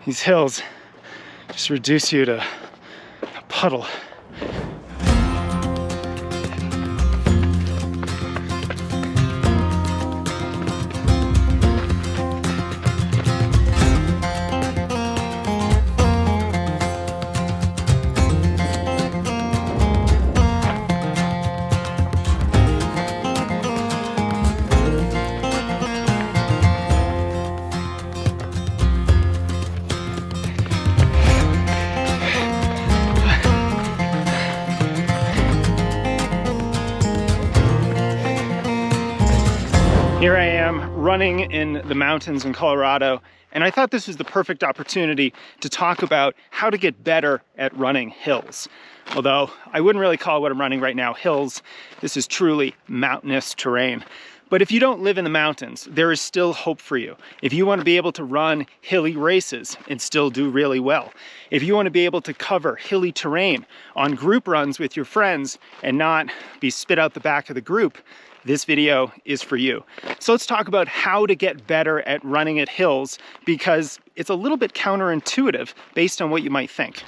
These hills just reduce you to a puddle. Here I am running in the mountains in Colorado, and I thought this was the perfect opportunity to talk about how to get better at running hills. Although I wouldn't really call what I'm running right now hills. This is truly mountainous terrain. But if you don't live in the mountains, there is still hope for you. If you want to be able to run hilly races and still do really well, if you want to be able to cover hilly terrain on group runs with your friends and not be spit out the back of the group, this video is for you. So let's talk about how to get better at running at hills, because it's a little bit counterintuitive based on what you might think.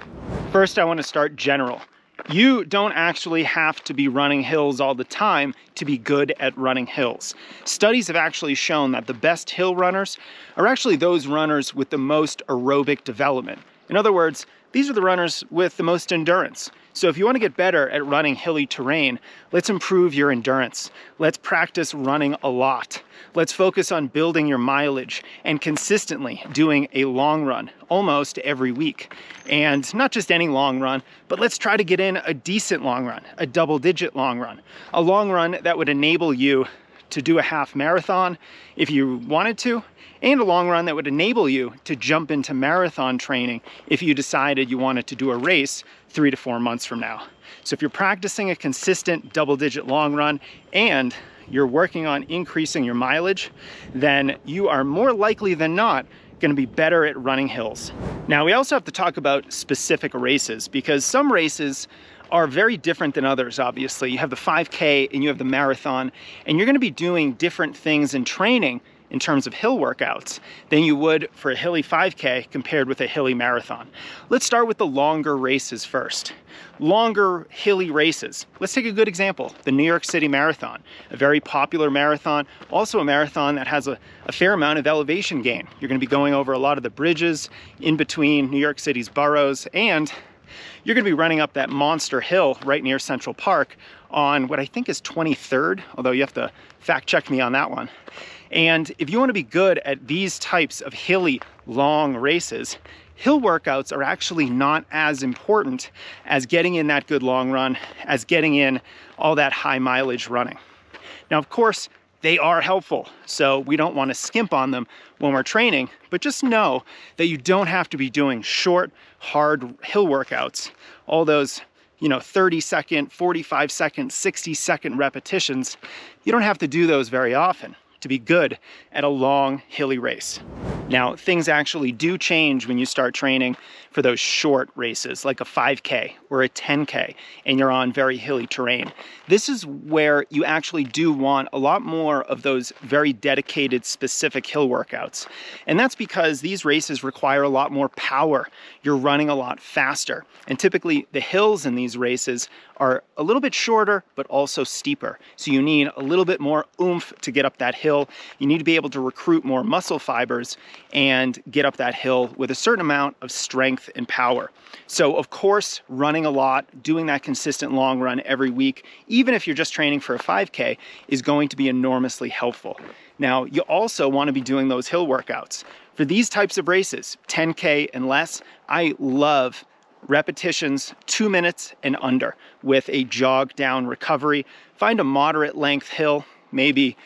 First, I want to start general. You don't actually have to be running hills all the time to be good at running hills. Studies have actually shown that the best hill runners are actually those runners with the most aerobic development. In other words, these are the runners with the most endurance. So if you want to get better at running hilly terrain, let's improve your endurance. Let's practice running a lot. Let's focus on building your mileage and consistently doing a long run almost every week. And not just any long run, but let's try to get in a decent long run, a double-digit long run. A long run that would enable you to do a half marathon if you wanted to, and a long run that would enable you to jump into marathon training if you decided you wanted to do a race 3 to 4 months from now. So if you're practicing a consistent double-digit long run and you're working on increasing your mileage, then you are more likely than not going to be better at running hills. Now, we also have to talk about specific races, because some races are very different than others. Obviously, you have the 5K and you have the marathon, and you're going to be doing different things in training in terms of hill workouts than you would for a hilly 5K compared with a hilly marathon. Let's start with the longer races first. Longer hilly races. Let's take a good example, the New York City Marathon, a very popular marathon, also a marathon that has a fair amount of elevation gain. You're going to be going over a lot of the bridges in between New York City's boroughs, and you're going to be running up that monster hill right near Central Park on what I think is 23rd, although you have to fact check me on that one. And if you want to be good at these types of hilly, long races, hill workouts are actually not as important as getting in that good long run, as getting in all that high mileage running. Now, of course, they are helpful, so we don't want to skimp on them when we're training, but just know that you don't have to be doing short, hard hill workouts, all those 30-second, 45-second, 60-second repetitions. You don't have to do those very often to be good at a long hilly race. Now, things actually do change when you start training for those short races, like a 5K or a 10K, and you're on very hilly terrain. This is where you actually do want a lot more of those very dedicated, specific hill workouts. And that's because these races require a lot more power. You're running a lot faster. And typically, the hills in these races are a little bit shorter, but also steeper. So you need a little bit more oomph to get up that hill. You need to be able to recruit more muscle fibers and get up that hill with a certain amount of strength and power. So of course, running a lot, doing that consistent long run every week, even if you're just training for a 5K, is going to be enormously helpful. Now, you also want to be doing those hill workouts. For these types of races, 10K and less, I love repetitions 2 minutes and under with a jog down recovery. Find a moderate length hill, maybe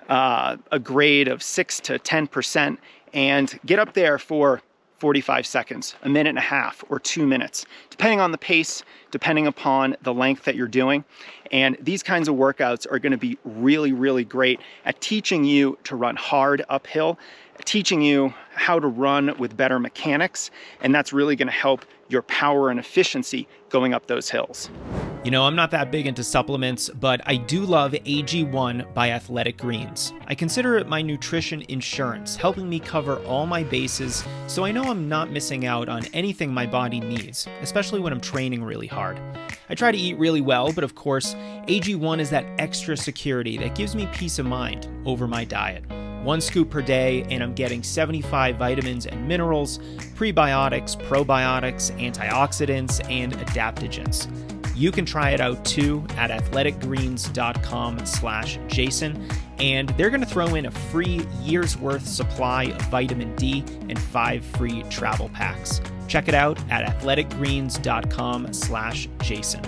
a grade of 6 to 10%, and get up there for 45 seconds, a minute and a half, or 2 minutes, depending on the pace, depending upon the length that you're doing. And these kinds of workouts are going to be really, really great at teaching you to run hard uphill, teaching you how to run with better mechanics, and that's really going to help your power and efficiency going up those hills. You know, I'm not that big into supplements, but I do love AG1 by Athletic Greens. I consider it my nutrition insurance, helping me cover all my bases so I know I'm not missing out on anything my body needs, especially when I'm training really hard. I try to eat really well, but of course, AG1 is that extra security that gives me peace of mind over my diet. 1 scoop per day, and I'm getting 75 vitamins and minerals, prebiotics, probiotics, antioxidants, and adaptogens. You can try it out too at athleticgreens.com/Jason, and they're going to throw in a free year's worth supply of vitamin D and 5 free travel packs. Check it out at athleticgreens.com/Jason.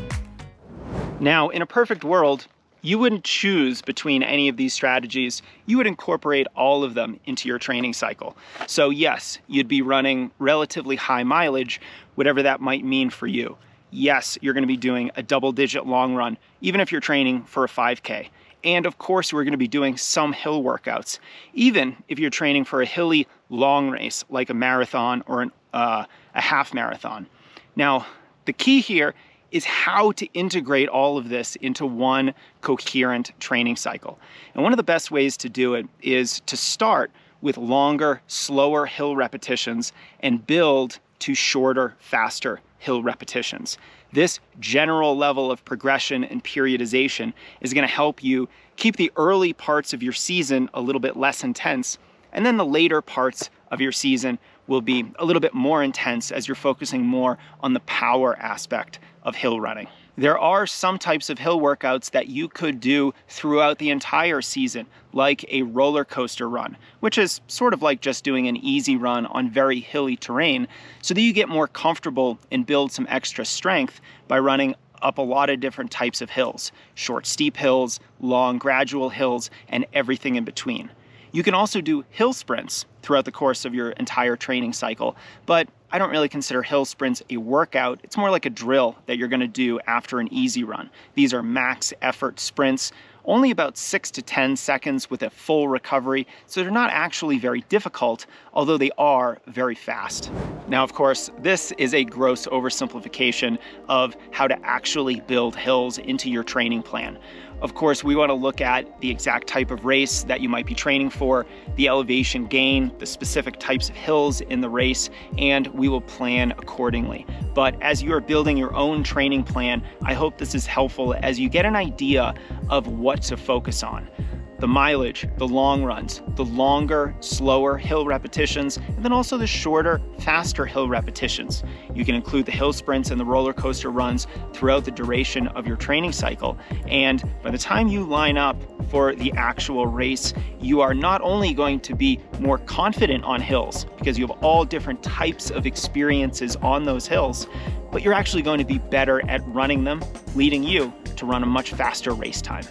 Now, in a perfect world, you wouldn't choose between any of these strategies. You would incorporate all of them into your training cycle. So yes, you'd be running relatively high mileage, whatever that might mean for you. Yes, you're going to be doing a double-digit long run, even if you're training for a 5K. And of course, we're going to be doing some hill workouts, even if you're training for a hilly long race, like a marathon or a half marathon. Now, the key here is how to integrate all of this into one coherent training cycle. And one of the best ways to do it is to start with longer, slower hill repetitions and build to shorter, faster hill repetitions. This general level of progression and periodization is going to help you keep the early parts of your season a little bit less intense, and then the later parts of your season will be a little bit more intense as you're focusing more on the power aspect of hill running. There are some types of hill workouts that you could do throughout the entire season, like a roller coaster run, which is sort of like just doing an easy run on very hilly terrain, so that you get more comfortable and build some extra strength by running up a lot of different types of hills, short steep hills, long gradual hills, and everything in between. You can also do hill sprints throughout the course of your entire training cycle, but I don't really consider hill sprints a workout. It's more like a drill that you're going to do after an easy run. These are max effort sprints, only about 6 to 10 seconds with a full recovery, so they're not actually very difficult, although they are very fast. Now, of course, this is a gross oversimplification of how to actually build hills into your training plan. Of course, we want to look at the exact type of race that you might be training for, the elevation gain, the specific types of hills in the race, and we will plan accordingly. But as you are building your own training plan, I hope this is helpful as you get an idea of what to focus on. The mileage, the long runs, the longer, slower hill repetitions, and then also the shorter, faster hill repetitions. You can include the hill sprints and the roller coaster runs throughout the duration of your training cycle. And by the time you line up for the actual race, you are not only going to be more confident on hills, because you have all different types of experiences on those hills, but you're actually going to be better at running them, leading you to run a much faster race time.